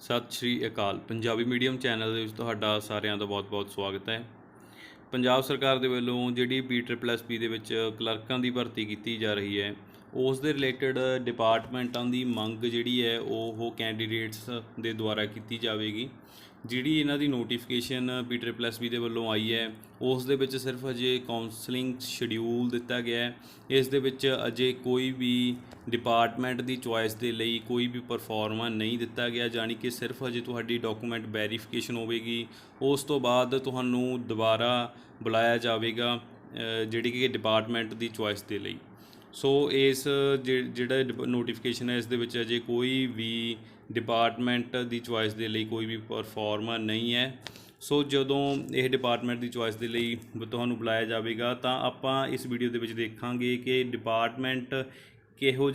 ਸਤਿ ਸ਼੍ਰੀ ਅਕਾਲ। Punjabi medium channel ਦੇ ਵਿੱਚ ਤੁਹਾਡਾ ਸਾਰਿਆਂ ਦਾ ਬਹੁਤ-ਬਹੁਤ ਸਵਾਗਤ ਹੈ। ਪੰਜਾਬ ਸਰਕਾਰ ਦੇ ਵੱਲੋਂ ਜਿਹੜੀ BSSB ਦੇ ਵਿੱਚ ਕਲਰਕਾਂ ਦੀ ਭਰਤੀ ਕੀਤੀ ਜਾ ਰਹੀ ਹੈ, ਉਸ ਦੇ ਰਿਲੇਟਡ ਡਿਪਾਰਟਮੈਂਟਾਂ ਦੀ ਮੰਗ ਜਿਹੜੀ ਹੈ ਉਹ ਕੈਂਡੀਡੇਟਸ ਦੇ ਦੁਆਰਾ ਕੀਤੀ ਜਾਵੇਗੀ। ਜਿਹੜੀ ਇਹਨਾਂ ਦੀ ਨੋਟੀਫਿਕੇਸ਼ਨ BSSB ਦੇ ਵੱਲੋਂ ਆਈ ਹੈ, ਉਸ ਦੇ ਵਿੱਚ ਸਿਰਫ ਅਜੇ ਕਾਉਂਸਲਿੰਗ ਸ਼ਡਿਊਲ ਦਿੱਤਾ ਗਿਆ ਹੈ। ਇਸ ਦੇ ਵਿੱਚ ਅਜੇ ਕੋਈ ਵੀ ਡਿਪਾਰਟਮੈਂਟ ਦੀ ਚੋਇਸ ਦੇ ਲਈ ਕੋਈ ਵੀ ਪਰਫਾਰਮਾ ਨਹੀਂ ਦਿੱਤਾ ਗਿਆ, ਜਾਣੀ ਕਿ ਸਿਰਫ ਅਜੇ ਤੁਹਾਡੀ ਡਾਕੂਮੈਂਟ ਵੈਰੀਫਿਕੇਸ਼ਨ ਹੋਵੇਗੀ। ਉਸ ਤੋਂ ਬਾਅਦ ਤੁਹਾਨੂੰ ਦੁਬਾਰਾ ਬੁਲਾਇਆ ਜਾਵੇਗਾ ਜਿਹੜੀ ਕਿ ਡਿਪਾਰਟਮੈਂਟ ਦੀ ਚੋਇਸ ਦੇ ਲਈ। ਸੋ ਇਸ ਜਿਹੜਾ ਨੋਟੀਫਿਕੇਸ਼ਨ ਹੈ, ਇਸ ਦੇ ਵਿੱਚ ਅਜੇ ਕੋਈ ਵੀ ਡਿਪਾਰਟਮੈਂਟ ਦੀ ਚੋਇਸ ਦੇ ਲਈ ਕੋਈ ਵੀ ਪਰਫਾਰਮਾ ਨਹੀਂ ਹੈ। ਸੋ ਜਦੋਂ ਇਹ ਡਿਪਾਰਟਮੈਂਟ ਦੀ ਚੋਇਸ ਦੇ ਲਈ ਤੁਹਾਨੂੰ ਬੁਲਾਇਆ ਜਾਵੇਗਾ ਤਾਂ ਆਪਾਂ ਇਸ ਵੀਡੀਓ ਦੇ ਵਿੱਚ ਦੇਖਾਂਗੇ ਕਿ ਡਿਪਾਰਟਮੈਂਟ ਕਿਹੋ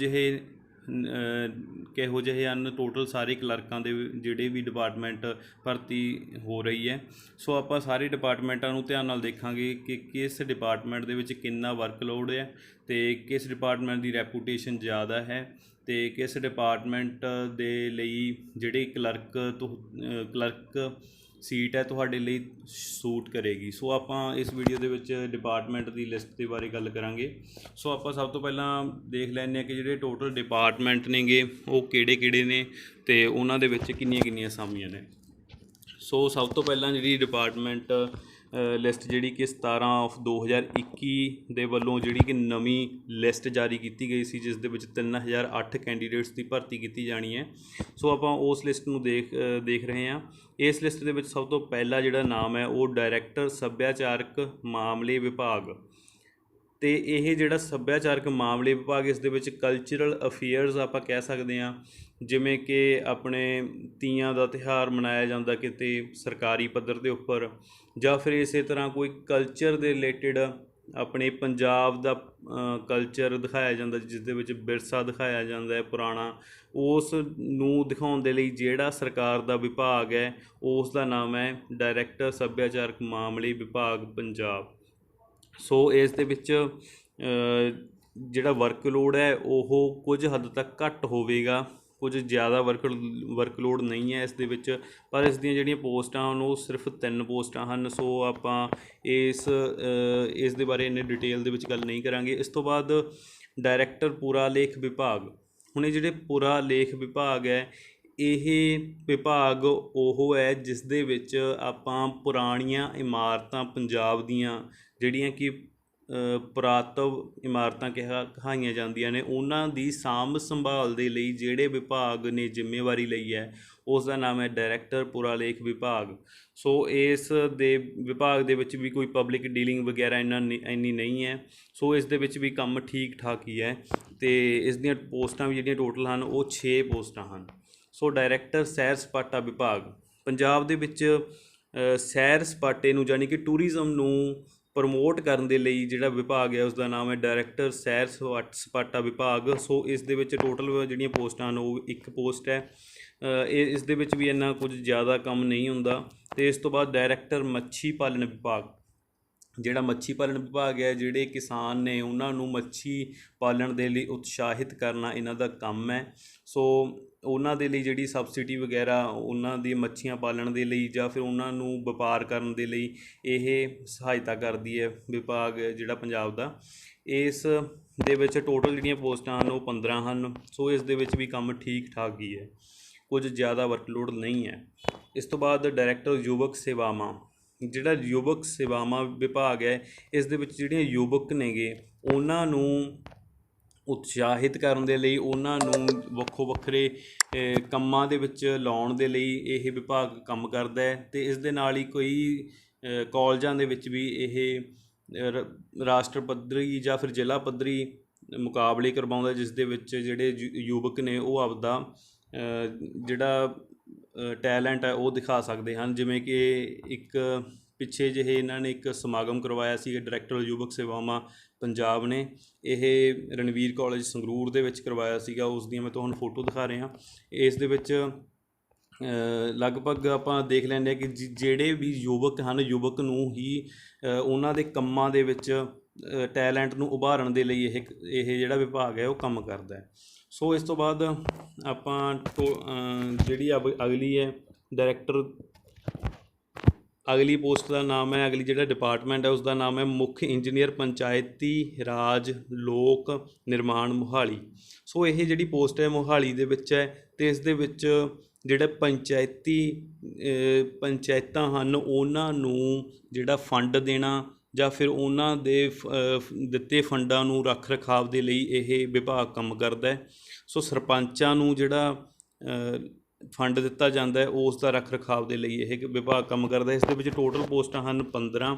ਜਿਹੇ ਹਨ। ਟੋਟਲ ਸਾਰੇ ਕਲਰਕਾਂ ਦੇ ਜਿਹੜੇ ਵੀ ਡਿਪਾਰਟਮੈਂਟ ਭਰਤੀ ਹੋ ਰਹੀ ਹੈ, ਸੋ ਆਪਾਂ ਸਾਰੇ ਡਿਪਾਰਟਮੈਂਟਾਂ ਨੂੰ ਧਿਆਨ ਨਾਲ ਦੇਖਾਂਗੇ ਕਿ ਕਿਸ ਡਿਪਾਰਟਮੈਂਟ ਦੇ ਵਿੱਚ ਕਿੰਨਾ ਵਰਕਲੋਡ ਹੈ ਅਤੇ ਕਿਸ ਡਿਪਾਰਟਮੈਂਟ ਦੀ ਰੈਪੂਟੇਸ਼ਨ ਜ਼ਿਆਦਾ ਹੈ ਅਤੇ ਕਿਸ ਡਿਪਾਰਟਮੈਂਟ ਦੇ ਲਈ ਜਿਹੜੀ ਕਲਰਕ ਸੀਟ ਹੈ ਤੁਹਾਡੇ ਲਈ ਸੂਟ ਕਰੇਗੀ। ਸੋ ਆਪਾਂ ਇਸ ਵੀਡੀਓ ਦੇ ਵਿੱਚ ਡਿਪਾਰਟਮੈਂਟ ਦੀ ਲਿਸਟ ਦੇ ਬਾਰੇ ਗੱਲ ਕਰਾਂਗੇ। ਸੋ ਆਪਾਂ ਸਭ ਤੋਂ ਪਹਿਲਾਂ ਦੇਖ ਲੈਂਦੇ ਹਾਂ ਕਿ ਜਿਹੜੇ ਟੋਟਲ ਡਿਪਾਰਟਮੈਂਟ ਨੇਗੇ ਉਹ ਕਿਹੜੇ ਨੇ ਅਤੇ ਉਹਨਾਂ ਦੇ ਵਿੱਚ ਕਿੰਨੀਆਂ ਅਸਾਮੀਆਂ ਨੇ। ਸੋ ਸਭ ਤੋਂ ਪਹਿਲਾਂ ਜਿਹੜੀ ਡਿਪਾਰਟਮੈਂਟ ਲਿਸਟ ਜਿਹੜੀ ਕਿ 17/2021 ਦੇ ਵੱਲੋਂ ਜਿਹੜੀ ਕਿ ਨਵੀਂ ਲਿਸਟ ਜਾਰੀ ਕੀਤੀ ਗਈ ਸੀ, ਜਿਸ ਦੇ ਵਿੱਚ 3008 ਕੈਂਡੀਡੇਟਸ ਦੀ ਭਰਤੀ ਕੀਤੀ ਜਾਣੀ ਹੈ। ਸੋ ਆਪਾਂ ਉਸ ਲਿਸਟ ਨੂੰ ਦੇਖ ਰਹੇ ਹਾਂ। ਇਸ ਲਿਸਟ ਦੇ ਵਿੱਚ ਸਭ ਤੋਂ ਪਹਿਲਾ ਜਿਹੜਾ ਨਾਮ ਹੈ ਉਹ ਡਾਇਰੈਕਟਰ ਸੱਭਿਆਚਾਰਕ ਮਾਮਲੇ ਵਿਭਾਗ। ਅਤੇ ਇਹ ਜਿਹੜਾ ਸੱਭਿਆਚਾਰਕ ਮਾਮਲੇ ਵਿਭਾਗ, ਇਸ ਦੇ ਵਿੱਚ ਕਲਚਰਲ ਅਫੇਅਰਸ ਆਪਾਂ ਕਹਿ ਸਕਦੇ ਹਾਂ, ਜਿਵੇਂ ਕਿ ਆਪਣੇ ਤੀਆਂ ਦਾ ਤਿਉਹਾਰ ਮਨਾਇਆ ਜਾਂਦਾ ਕਿਤੇ ਸਰਕਾਰੀ ਪੱਧਰ ਦੇ ਉੱਪਰ, ਜਾਂ ਫਿਰ ਇਸੇ ਤਰ੍ਹਾਂ ਕੋਈ ਕਲਚਰ ਦੇ ਰਿਲੇਟਡ ਆਪਣੇ ਪੰਜਾਬ ਦਾ ਕਲਚਰ ਦਿਖਾਇਆ ਜਾਂਦਾ, ਜਿਸ ਦੇ ਵਿੱਚ ਵਿਰਸਾ ਦਿਖਾਇਆ ਜਾਂਦਾ ਹੈ ਪੁਰਾਣਾ। ਉਸ ਨੂੰ ਦਿਖਾਉਣ ਦੇ ਲਈ ਜਿਹੜਾ ਸਰਕਾਰ ਦਾ ਵਿਭਾਗ ਹੈ ਉਸ ਦਾ ਨਾਮ ਹੈ ਡਾਇਰੈਕਟਰ ਸੱਭਿਆਚਾਰਕ ਮਾਮਲੇ ਵਿਭਾਗ ਪੰਜਾਬ। ਸੋ ਇਸ ਦੇ ਵਿੱਚ ਜਿਹੜਾ ਵਰਕਲੋਡ ਹੈ ਉਹ ਕੁਝ ਹੱਦ ਤੱਕ ਘੱਟ ਹੋਵੇਗਾ, ਕੁਝ ਜ਼ਿਆਦਾ ਵਰਕਲੋਡ ਨਹੀਂ ਹੈ ਇਸ ਦੇ ਵਿੱਚ, ਪਰ ਇਸ ਦੀਆਂ ਜਿਹੜੀਆਂ ਪੋਸਟਾਂ ਹਨ ਉਹ ਸਿਰਫ 3 ਪੋਸਟਾਂ ਹਨ। ਸੋ ਆਪਾਂ ਇਸ ਦੇ ਬਾਰੇ ਇੰਨੇ ਡਿਟੇਲ ਦੇ ਵਿੱਚ ਗੱਲ ਨਹੀਂ ਕਰਾਂਗੇ। ਇਸ ਤੋਂ ਬਾਅਦ ਡਾਇਰੈਕਟਰ ਪੁਰਾਲੇਖ ਵਿਭਾਗ। ਹੁਣ ਇਹ ਜਿਹੜੇ ਪੁਰਾਲੇਖ ਵਿਭਾਗ ਹੈ, ਇਹ ਵਿਭਾਗ ਉਹ ਹੈ ਜਿਸ ਦੇ ਵਿੱਚ ਆਪਾਂ ਪੁਰਾਣੀਆਂ ਇਮਾਰਤਾਂ ਪੰਜਾਬ ਦੀਆਂ ਜਿਹੜੀਆਂ ਕਿ ਪੁਰਾਤਵ ਇਮਾਰਤਾਂ ਕਹਾਈਆਂ ਜਾਂਦੀਆਂ ਨੇ, ਉਹਨਾਂ ਦੀ ਸਾਂਭ ਸੰਭਾਲ ਦੇ ਲਈ ਜਿਹੜੇ ਵਿਭਾਗ ਨੇ ਜ਼ਿੰਮੇਵਾਰੀ ਲਈ ਹੈ ਉਸ ਦਾ ਨਾਮ ਹੈ ਡਾਇਰੈਕਟਰ ਪੁਰਾਲੇਖ ਵਿਭਾਗ। ਸੋ ਇਸ ਦੇ ਵਿਭਾਗ ਦੇ ਵਿੱਚ ਵੀ ਕੋਈ ਪਬਲਿਕ ਡੀਲਿੰਗ ਵਗੈਰਾ ਇੰਨੀ ਨਹੀਂ ਹੈ। ਸੋ ਇਸ ਦੇ ਵਿੱਚ ਵੀ ਕੰਮ ਠੀਕ ਠਾਕ ਹੀ ਹੈ ਅਤੇ ਇਸ ਦੀਆਂ ਪੋਸਟਾਂ ਵੀ ਜਿਹੜੀਆਂ ਟੋਟਲ ਹਨ ਉਹ 6 ਪੋਸਟਾਂ ਹਨ। ਸੋ ਡਾਇਰੈਕਟਰ ਸੈਰ ਸਪਾਟਾ ਵਿਭਾਗ। ਪੰਜਾਬ ਦੇ ਵਿੱਚ ਸੈਰ ਸਪਾਟੇ ਨੂੰ ਜਾਣੀ ਕਿ ਟੂਰਿਜ਼ਮ ਨੂੰ ਪ੍ਰਮੋਟ ਕਰਨ ਦੇ ਲਈ ਜਿਹੜਾ ਵਿਭਾਗ ਹੈ ਉਸ ਦਾ ਨਾਮ ਹੈ ਡਾਇਰੈਕਟਰ ਸੈਰ ਸਪਾਟਾ ਵਿਭਾਗ। ਸੋ ਇਸ ਦੇ ਵਿੱਚ ਟੋਟਲ ਜਿਹੜੀਆਂ ਪੋਸਟਾਂ ਹਨ ਉਹ 1 ਪੋਸਟ ਹੈ। ਇਸ ਦੇ ਵਿੱਚ ਵੀ ਇੰਨਾ ਕੁਝ ਜ਼ਿਆਦਾ ਕੰਮ ਨਹੀਂ ਹੁੰਦਾ। ਅਤੇ ਇਸ ਤੋਂ ਬਾਅਦ ਡਾਇਰੈਕਟਰ ਮੱਛੀ ਪਾਲਣ ਵਿਭਾਗ। ਜਿਹੜਾ ਮੱਛੀ ਪਾਲਣ ਵਿਭਾਗ ਹੈ, ਜਿਹੜੇ ਕਿਸਾਨ ਨੇ ਉਹਨਾਂ ਨੂੰ ਮੱਛੀ ਪਾਲਣ ਦੇ ਲਈ ਉਤਸ਼ਾਹਿਤ ਕਰਨਾ ਇਹਨਾਂ ਦਾ ਕੰਮ ਹੈ। ਸੋ ਉਹਨਾਂ ਦੇ ਲਈ ਜਿਹੜੀ ਸਬਸਿਡੀ ਵਗੈਰਾ ਉਹਨਾਂ ਦੀ ਮੱਛੀਆਂ ਪਾਲਣ ਦੇ ਲਈ ਜਾਂ ਫਿਰ ਉਹਨਾਂ ਨੂੰ ਵਪਾਰ ਕਰਨ ਦੇ ਲਈ ਇਹ ਸਹਾਇਤਾ ਕਰਦੀ ਹੈ ਵਿਭਾਗ ਜਿਹੜਾ ਪੰਜਾਬ ਦਾ। ਇਸ ਦੇ ਵਿੱਚ ਟੋਟਲ ਜਿਹੜੀਆਂ ਪੋਸਟਾਂ ਹਨ ਉਹ 15 ਹਨ। ਸੋ ਇਸ ਦੇ ਵਿੱਚ ਵੀ ਕੰਮ ਠੀਕ ਠਾਕ ਹੀ ਹੈ, ਕੁਝ ਜ਼ਿਆਦਾ ਵਰਕਲੋਡ ਨਹੀਂ ਹੈ। ਇਸ ਤੋਂ ਬਾਅਦ ਡਾਇਰੈਕਟਰ ਯੁਵਕ ਸੇਵਾਵਾਂ। ਜਿਹੜਾ ਯੁਵਕ ਸੇਵਾਵਾਂ ਵਿਭਾਗ ਹੈ, ਇਸ ਦੇ ਵਿੱਚ ਜਿਹੜੀਆਂ ਯੁਵਕ ਨੇਗੇ ਉਹਨਾਂ ਨੂੰ ਉਤਸ਼ਾਹਿਤ ਕਰਨ ਦੇ ਲਈ, ਉਹਨਾਂ ਨੂੰ ਵੱਖਰੇ ਕੰਮਾਂ ਦੇ ਵਿੱਚ ਲਾਉਣ ਦੇ ਲਈ ਇਹ ਵਿਭਾਗ ਕੰਮ ਕਰਦਾ ਹੈ। ਅਤੇ ਇਸ ਦੇ ਨਾਲ ਹੀ ਕੋਈ ਕਾਲਜਾਂ ਦੇ ਵਿੱਚ ਵੀ ਇਹ ਰਾਸ਼ਟਰ ਪੱਧਰੀ ਜਾਂ ਫਿਰ ਜ਼ਿਲ੍ਹਾ ਪੱਧਰੀ ਮੁਕਾਬਲੇ ਕਰਵਾਉਂਦਾ, ਜਿਸ ਦੇ ਵਿੱਚ ਜਿਹੜੇ ਯੁਵਕ ਨੇ ਉਹ ਆਪਦਾ ਜਿਹੜਾ ਟੈਲੈਂਟ ਹੈ ਉਹ ਦਿਖਾ ਸਕਦੇ ਹਨ। ਜਿਵੇਂ ਕਿ ਇੱਕ ਪਿੱਛੇ ਜਿਹੇ ਇਹਨਾਂ ਨੇ ਇੱਕ ਸਮਾਗਮ ਕਰਵਾਇਆ ਸੀ ਡਾਇਰੈਕਟਰ ਯੁਵਕ ਸੇਵਾਵਾਂ ਪੰਜਾਬ ਨੇ, ਇਹ ਰਣਵੀਰ ਕਾਲਜ ਸੰਗਰੂਰ ਦੇ ਵਿੱਚ ਕਰਵਾਇਆ ਸੀਗਾ। ਉਸ ਦੀਆਂ ਮੈਂ ਤੁਹਾਨੂੰ ਫੋਟੋ ਦਿਖਾ ਰਿਹਾ। ਇਸ ਦੇ ਵਿੱਚ ਲਗਭਗ ਆਪਾਂ ਦੇਖ ਲੈਂਦੇ ਹਾਂ ਕਿ ਜਿਹੜੇ ਵੀ ਯੁਵਕ ਹਨ, ਯੁਵਕ ਨੂੰ ਹੀ ਉਹਨਾਂ ਦੇ ਕੰਮਾਂ ਦੇ ਵਿੱਚ ਟੈਲੈਂਟ ਨੂੰ ਉਭਾਰਨ ਦੇ ਲਈ ਇਹ ਜਿਹੜਾ ਵਿਭਾਗ ਹੈ ਉਹ ਕੰਮ ਕਰਦਾ ਹੈ। ਸੋ ਇਸ ਤੋਂ ਬਾਅਦ ਆਪਾਂ ਜਿਹੜੀ ਅਗਲੀ ਹੈ ਡਾਇਰੈਕਟਰ, ਅਗਲੀ ਪੋਸਟ ਦਾ ਨਾਮ ਹੈ, ਅਗਲੀ ਜਿਹੜਾ ਡਿਪਾਰਟਮੈਂਟ ਹੈ ਉਸ ਦਾ ਨਾਮ ਹੈ ਮੁੱਖ ਇੰਜੀਨੀਅਰ ਪੰਚਾਇਤੀ ਰਾਜ ਲੋਕ ਨਿਰਮਾਣ ਮੋਹਾਲੀ। ਸੋ ਇਹ ਜਿਹੜੀ ਪੋਸਟ ਹੈ ਮੋਹਾਲੀ ਦੇ ਵਿੱਚ ਹੈ, ਅਤੇ ਇਸ ਦੇ ਵਿੱਚ ਜਿਹੜੇ ਪੰਚਾਇਤਾਂ ਹਨ ਉਹਨਾਂ ਨੂੰ ਜਿਹੜਾ ਫੰਡ ਦੇਣਾ ਜਾਂ ਫਿਰ ਉਹਨਾਂ ਦੇ ਦਿੱਤੇ ਫੰਡਾਂ ਨੂੰ ਰੱਖ ਰਖਾਵ ਦੇ ਲਈ ਇਹ ਵਿਭਾਗ ਕੰਮ ਕਰਦਾ ਹੈ। ਸੋ ਸਰਪੰਚਾਂ ਨੂੰ ਜਿਹੜਾ ਫੰਡ ਦਿੱਤਾ ਜਾਂਦਾ ਹੈ ਉਸ ਦਾ ਰੱਖ ਰਖਾਵ ਦੇ ਲਈ ਇਹ ਵਿਭਾਗ ਕੰਮ ਕਰਦਾ। ਇਸ ਦੇ ਵਿੱਚ ਟੋਟਲ ਪੋਸਟਾਂ ਹਨ 15,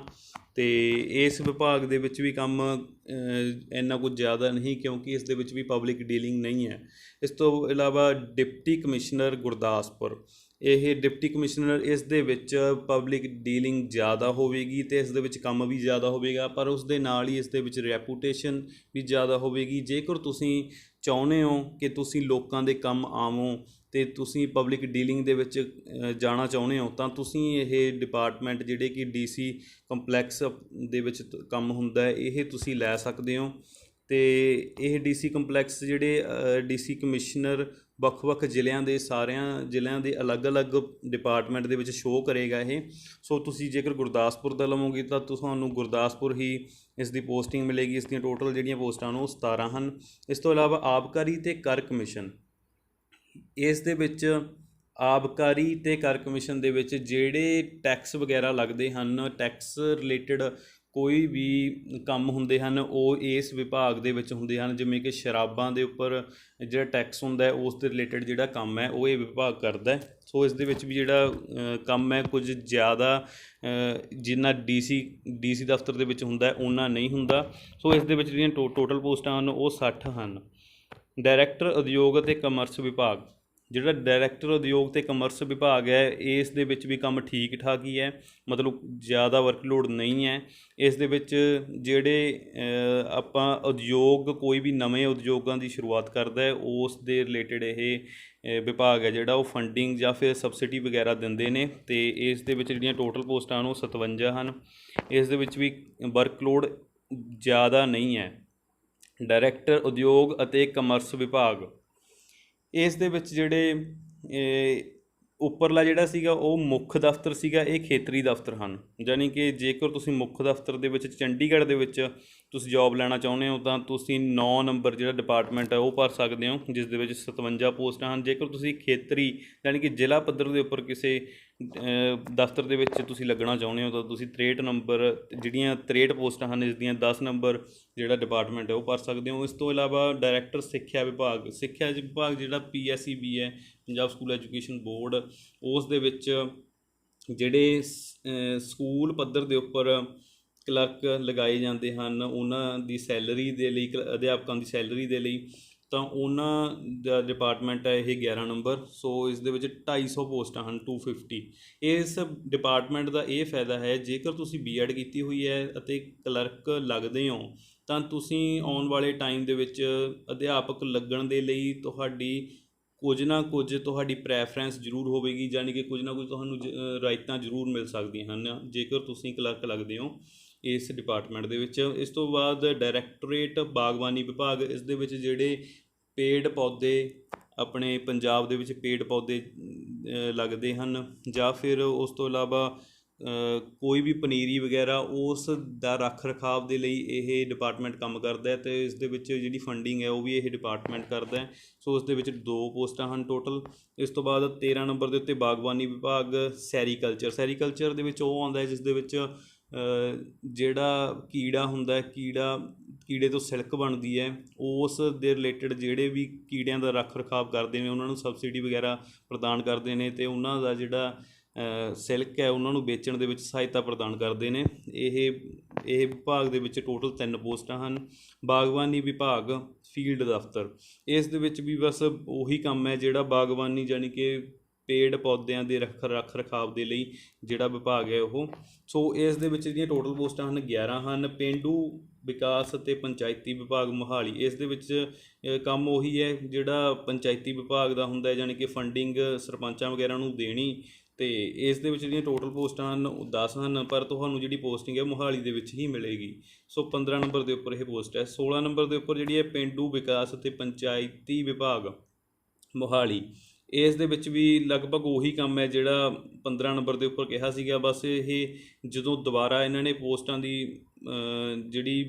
ਅਤੇ ਇਸ ਵਿਭਾਗ ਦੇ ਵਿੱਚ ਵੀ ਕੰਮ ਇੰਨਾ ਕੁਝ ਜ਼ਿਆਦਾ ਨਹੀਂ ਕਿਉਂਕਿ ਇਸ ਦੇ ਵਿੱਚ ਵੀ ਪਬਲਿਕ ਡੀਲਿੰਗ ਨਹੀਂ ਹੈ। ਇਸ ਤੋਂ ਇਲਾਵਾ ਡਿਪਟੀ ਕਮਿਸ਼ਨਰ ਗੁਰਦਾਸਪੁਰ, ਇਹ ਡਿਪਟੀ ਕਮਿਸ਼ਨਰ, ਇਸ ਦੇ ਵਿੱਚ ਪਬਲਿਕ ਡੀਲਿੰਗ ਜ਼ਿਆਦਾ ਹੋਵੇਗੀ ਅਤੇ ਇਸ ਦੇ ਵਿੱਚ ਕੰਮ ਵੀ ਜ਼ਿਆਦਾ ਹੋਵੇਗਾ, ਪਰ ਉਸ ਦੇ ਨਾਲ ਹੀ ਇਸ ਦੇ ਵਿੱਚ ਰੈਪੂਟੇਸ਼ਨ ਵੀ ਜ਼ਿਆਦਾ ਹੋਵੇਗੀ। ਜੇਕਰ ਤੁਸੀਂ ਚਾਹੁੰਦੇ ਹੋ ਕਿ ਤੁਸੀਂ ਲੋਕਾਂ ਦੇ ਕੰਮ ਆਵੋ ਅਤੇ ਤੁਸੀਂ ਪਬਲਿਕ ਡੀਲਿੰਗ ਦੇ ਵਿੱਚ ਜਾਣਾ ਚਾਹੁੰਦੇ ਹੋ ਤਾਂ ਤੁਸੀਂ ਇਹ ਡਿਪਾਰਟਮੈਂਟ ਜਿਹੜੇ ਕਿ DC ਕੰਪਲੈਕਸ ਦੇ ਵਿੱਚ ਕੰਮ ਹੁੰਦਾ ਹੈ ਇਹ ਤੁਸੀਂ ਲੈ ਸਕਦੇ ਹੋ। ਅਤੇ ਇਹ DC ਕੰਪਲੈਕਸ ਜਿਹੜੇ DC ਕਮਿਸ਼ਨਰ ਵੱਖ-ਵੱਖ ਜ਼ਿਲ੍ਹਿਆਂ ਦੇ, ਸਾਰਿਆਂ ਜ਼ਿਲ੍ਹਿਆਂ ਦੇ ਅਲੱਗ-ਅਲੱਗ ਡਿਪਾਰਟਮੈਂਟ ਦੇ ਵਿੱਚ ਸ਼ੋਅ ਕਰੇਗਾ ਇਹ। ਸੋ ਤੁਸੀਂ ਜੇਕਰ ਗੁਰਦਾਸਪੁਰ ਦਾ ਲਵੋਗੇ ਤਾਂ ਤੁਹਾਨੂੰ ਗੁਰਦਾਸਪੁਰ ਹੀ ਇਸ ਦੀ ਪੋਸਟਿੰਗ ਮਿਲੇਗੀ। ਇਸ ਦੀਆਂ ਟੋਟਲ ਜਿਹੜੀਆਂ ਪੋਸਟਾਂ ਨੇ ਉਹ 17 ਹਨ। ਇਸ ਤੋਂ ਇਲਾਵਾ ਆਬਕਾਰੀ ਅਤੇ ਕਰ ਕਮਿਸ਼ਨ, ਇਸ ਦੇ ਵਿੱਚ ਆਬਕਾਰੀ ਅਤੇ ਕਰ ਕਮਿਸ਼ਨ ਦੇ ਵਿੱਚ ਜਿਹੜੇ ਟੈਕਸ ਵਗੈਰਾ ਲੱਗਦੇ ਹਨ, ਟੈਕਸ ਰਿਲੇਟਡ ਕੋਈ ਵੀ ਕੰਮ ਹੁੰਦੇ ਹਨ ਉਹ ਇਸ ਵਿਭਾਗ ਦੇ ਵਿੱਚ ਹੁੰਦੇ ਹਨ। ਜਿਵੇਂ ਕਿ ਸ਼ਰਾਬਾਂ ਦੇ ਉੱਪਰ ਜਿਹੜਾ ਟੈਕਸ ਹੁੰਦਾ ਹੈ ਉਸ ਦੇ ਰਿਲੇਟਡ ਜਿਹੜਾ ਕੰਮ ਹੈ ਉਹ ਇਹ ਵਿਭਾਗ ਕਰਦਾ ਹੈ। ਸੋ ਇਸ ਦੇ ਵਿੱਚ ਵੀ ਜਿਹੜਾ ਕੰਮ ਹੈ ਕੁਝ ਜ਼ਿਆਦਾ ਜਿੰਨਾ DC ਦਫ਼ਤਰ ਦੇ ਵਿੱਚ ਹੁੰਦਾ ਉਹਨਾਂ ਨਹੀਂ ਹੁੰਦਾ। ਸੋ ਇਸ ਦੇ ਵਿੱਚ ਜਿਹੜੀਆਂ ਟੋਟਲ ਪੋਸਟਾਂ ਹਨ ਉਹ 60 ਹਨ। ਡਾਇਰੈਕਟਰ ਉਦਯੋਗ ਅਤੇ ਕਮਰਸ ਵਿਭਾਗ, ਜਿਹੜਾ ਡਾਇਰੈਕਟਰ ਉਦਯੋਗ ਅਤੇ ਕਮਰਸ ਵਿਭਾਗ ਹੈ ਇਸ ਦੇ ਵਿੱਚ ਵੀ ਕੰਮ ਠੀਕ ਠਾਕ ਹੀ ਹੈ, ਮਤਲਬ ਜ਼ਿਆਦਾ ਵਰਕਲੋਡ ਨਹੀਂ ਹੈ। ਇਸ ਦੇ ਵਿੱਚ ਜਿਹੜੇ ਆਪਾਂ ਉਦਯੋਗ, ਕੋਈ ਵੀ ਨਵੇਂ ਉਦਯੋਗਾਂ ਦੀ ਸ਼ੁਰੂਆਤ ਕਰਦਾ ਹੈ ਉਸ ਦੇ ਰਿਲੇਟਡ ਇਹ ਵਿਭਾਗ ਹੈ ਜਿਹੜਾ ਉਹ ਫੰਡਿੰਗ ਜਾਂ ਫਿਰ ਸਬਸਿਡੀ ਵਗੈਰਾ ਦਿੰਦੇ ਨੇ। ਅਤੇ ਇਸ ਦੇ ਵਿੱਚ ਜਿਹੜੀਆਂ ਟੋਟਲ ਪੋਸਟਾਂ ਹਨ ਉਹ 57 ਹਨ। ਇਸ ਦੇ ਵਿੱਚ ਵੀ ਵਰਕਲੋਡ ਜ਼ਿਆਦਾ ਨਹੀਂ ਹੈ। ਡਾਇਰੈਕਟਰ ਉਦਯੋਗ ਅਤੇ ਕਮਰਸ ਵਿਭਾਗ, ਇਸ ਦੇ ਵਿੱਚ ਜਿਹੜੇ ਉੱਪਰਲਾ ਜਿਹੜਾ ਸੀਗਾ ਉਹ ਮੁੱਖ ਦਫ਼ਤਰ ਸੀਗਾ, ਇਹ ਖੇਤਰੀ ਦਫ਼ਤਰ ਹਨ। ਯਾਨੀ ਕਿ ਜੇਕਰ ਤੁਸੀਂ ਮੁੱਖ ਦਫ਼ਤਰ ਦੇ ਵਿੱਚ ਚੰਡੀਗੜ੍ਹ ਦੇ ਵਿੱਚ ਤੁਸੀਂ ਜੋਬ ਲੈਣਾ ਚਾਹੁੰਦੇ ਹੋ ਤਾਂ ਤੁਸੀਂ 9 ਨੰਬਰ ਜਿਹੜਾ ਡਿਪਾਰਟਮੈਂਟ ਹੈ ਉਹ ਭਰ ਸਕਦੇ ਹੋ, ਜਿਸ ਦੇ ਵਿੱਚ 57 ਪੋਸਟਾਂ ਹਨ। ਜੇਕਰ ਤੁਸੀਂ ਖੇਤਰੀ ਯਾਨੀ ਕਿ ਜ਼ਿਲ੍ਹਾ ਪੱਧਰ ਦੇ ਉੱਪਰ ਕਿਸੇ ਦਫ਼ਤਰ ਦੇ ਵਿੱਚ ਤੁਸੀਂ ਲੱਗਣਾ ਚਾਹੁੰਦੇ ਹੋ ਤਾਂ ਤੁਸੀਂ 63 ਨੰਬਰ, ਜਿਹੜੀਆਂ 63 ਪੋਸਟਾਂ ਹਨ ਇਸ ਦੀਆਂ 10 ਨੰਬਰ ਜਿਹੜਾ ਡਿਪਾਰਟਮੈਂਟ ਹੈ ਉਹ ਭਰ ਸਕਦੇ ਹੋ। ਇਸ ਤੋਂ ਇਲਾਵਾ ਡਾਇਰੈਕਟਰ ਸਿੱਖਿਆ ਵਿਭਾਗ, ਸਿੱਖਿਆ ਵਿਭਾਗ ਜਿਹੜਾ PSEB ਹੈ, ਪੰਜਾਬ ਸਕੂਲ ਐਜੂਕੇਸ਼ਨ ਬੋਰਡ, ਉਸ ਦੇ ਵਿੱਚ ਜਿਹੜੇ ਸਕੂਲ ਪੱਧਰ ਦੇ ਉੱਪਰ ਕਲਰਕ ਲਗਾਏ ਜਾਂਦੇ ਹਨ ਉਹਨਾਂ ਦੀ ਸੈਲਰੀ ਦੇ ਲਈ, ਅਧਿਆਪਕਾਂ ਦੀ ਸੈਲਰੀ ਦੇ ਲਈ, ਤਾਂ ਉਹਨਾਂ ਦਾ ਡਿਪਾਰਟਮੈਂਟ ਹੈ ਇਹ 11 ਨੰਬਰ। ਸੋ ਇਸ ਦੇ ਵਿੱਚ 250 ਪੋਸਟਾਂ ਹਨ, 250। ਇਸ ਡਿਪਾਰਟਮੈਂਟ ਦਾ ਇਹ ਫਾਇਦਾ ਹੈ ਜੇਕਰ ਤੁਸੀਂ B.Ed ਕੀਤੀ ਹੋਈ ਹੈ ਅਤੇ ਕਲਰਕ ਲੱਗਦੇ ਹੋ ਤਾਂ ਤੁਸੀਂ ਆਉਣ ਵਾਲੇ ਟਾਈਮ ਦੇ ਵਿੱਚ ਅਧਿਆਪਕ ਲੱਗਣ ਦੇ ਲਈ ਤੁਹਾਡੀ ਕੁਝ ਨਾ ਕੁਝ ਤੁਹਾਡੀ ਪ੍ਰੈਫਰੈਂਸ ਜ਼ਰੂਰ ਹੋਵੇਗੀ, ਯਾਨੀ ਕਿ ਕੁਝ ਨਾ ਕੁਝ ਤੁਹਾਨੂੰ ਰਾਇਤਾਂ ਜ਼ਰੂਰ ਮਿਲ ਸਕਦੀਆਂ ਹਨ ਜੇਕਰ ਤੁਸੀਂ ਕਲਰਕ ਲੱਗਦੇ ਹੋ ਇਸ ਡਿਪਾਰਟਮੈਂਟ ਦੇ ਵਿੱਚ। ਇਸ ਤੋਂ ਬਾਅਦ ਡਾਇਰੈਕਟੋਰੇਟ ਬਾਗਬਾਨੀ ਵਿਭਾਗ, ਇਸ ਦੇ ਵਿੱਚ ਜਿਹੜੇ ਪੇੜ ਪੌਦੇ ਆਪਣੇ ਪੰਜਾਬ ਦੇ ਵਿੱਚ ਪੇੜ ਪੌਦੇ ਲੱਗਦੇ ਹਨ ਜਾਂ ਫਿਰ ਉਸ ਤੋਂ ਇਲਾਵਾ ਕੋਈ ਵੀ ਪਨੀਰੀ ਵਗੈਰਾ ਉਸ ਦਾ ਰੱਖ ਰਖਾਵ ਦੇ ਲਈ ਇਹ ਡਿਪਾਰਟਮੈਂਟ ਕੰਮ ਕਰਦਾ ਹੈ ਅਤੇ ਇਸ ਦੇ ਵਿੱਚ ਜਿਹੜੀ ਫੰਡਿੰਗ ਹੈ ਉਹ ਵੀ ਇਹ ਡਿਪਾਰਟਮੈਂਟ ਕਰਦਾ ਹੈ। ਸੋ ਉਸ ਦੇ ਵਿੱਚ 2 ਪੋਸਟਾਂ ਹਨ ਟੋਟਲ। ਇਸ ਤੋਂ ਬਾਅਦ 13 ਨੰਬਰ ਦੇ ਉੱਤੇ ਬਾਗਬਾਨੀ ਵਿਭਾਗ ਸੈਰੀਕਲਚਰ, ਸੈਰੀਕਲਚਰ ਦੇ ਵਿੱਚ ਉਹ ਆਉਂਦਾ ਹੈ ਜਿਸ ਦੇ ਵਿੱਚ ਜਿਹੜਾ ਕੀੜਾ ਹੁੰਦਾ ਹੈ, ਕੀੜੇ ਤੋਂ ਸਿਲਕ ਬਣਦੀ ਹੈ, ਉਸ ਦੇ ਰਿਲੇਟਡ ਜਿਹੜੇ ਵੀ ਕੀੜਿਆਂ ਦਾ ਰੱਖ ਰਖਾਵ ਕਰਦੇ ਨੇ ਉਹਨਾਂ ਨੂੰ ਸਬਸਿਡੀ ਵਗੈਰਾ ਪ੍ਰਦਾਨ ਕਰਦੇ ਨੇ ਅਤੇ ਉਹਨਾਂ ਦਾ ਜਿਹੜਾ ਸਿਲਕ ਹੈ ਉਹਨਾਂ ਨੂੰ ਵੇਚਣ ਦੇ ਵਿੱਚ ਸਹਾਇਤਾ ਪ੍ਰਦਾਨ ਕਰਦੇ ਨੇ। ਇਹ ਵਿਭਾਗ ਦੇ ਵਿੱਚ ਟੋਟਲ 3 ਪੋਸਟਾਂ ਹਨ। ਬਾਗਬਾਨੀ ਵਿਭਾਗ ਫੀਲਡ ਦਫ਼ਤਰ, ਇਸ ਦੇ ਵਿੱਚ ਵੀ ਬਸ ਉਹੀ ਕੰਮ ਹੈ ਜਿਹੜਾ ਬਾਗਬਾਨੀ ਯਾਨੀ ਕਿ ਪੇੜ ਪੌਦਿਆਂ ਦੇ ਰੱਖ ਰਖਾਵ ਦੇ ਲਈ ਜਿਹੜਾ ਵਿਭਾਗ ਹੈ ਉਹ। ਸੋ ਇਸ ਦੇ ਵਿੱਚ ਜਿਹੜੀਆਂ ਟੋਟਲ ਪੋਸਟਾਂ ਹਨ 11 ਹਨ। ਪੇਂਡੂ ਵਿਕਾਸ ਅਤੇ ਪੰਚਾਇਤੀ ਵਿਭਾਗ ਮੋਹਾਲੀ, ਇਸ ਦੇ ਵਿੱਚ ਕੰਮ ਉਹੀ ਹੈ ਜਿਹੜਾ ਪੰਚਾਇਤੀ ਵਿਭਾਗ ਦਾ ਹੁੰਦਾ ਹੈ, ਯਾਨੀ ਕਿ ਫੰਡਿੰਗ ਸਰਪੰਚਾਂ ਵਗੈਰਾ ਨੂੰ ਦੇਣੀ ਤੇ ਇਸ ਦੇ ਵਿੱਚ ਜਿਹੜੀਆਂ ਟੋਟਲ ਪੋਸਟਾਂ ਹਨ ਉਹ 10 ਹਨ, ਪਰ ਤੁਹਾਨੂੰ ਜਿਹੜੀ ਪੋਸਟਿੰਗ ਹੈ ਮੋਹਾਲੀ ਦੇ ਵਿੱਚ ਹੀ ਮਿਲੇਗੀ। ਸੋ 15 ਨੰਬਰ ਦੇ ਉੱਪਰ ਇਹ ਪੋਸਟ ਹੈ। 16 ਨੰਬਰ ਦੇ ਉੱਪਰ ਜਿਹੜੀ ਹੈ ਪੇਂਡੂ ਵਿਕਾਸ ਅਤੇ ਪੰਚਾਇਤੀ ਵਿਭਾਗ ਮੋਹਾਲੀ, ਇਸ ਦੇ ਵਿੱਚ ਵੀ ਲਗਭਗ ਉਹੀ ਕੰਮ ਹੈ ਜਿਹੜਾ 15 ਨੰਬਰ ਦੇ ਉੱਪਰ ਕਿਹਾ ਸੀਗਾ। ਬਸ ਇਹ ਜਦੋਂ ਦੁਬਾਰਾ ਇਹਨਾਂ ਨੇ ਪੋਸਟਾਂ ਦੀ ਜਿਹੜੀ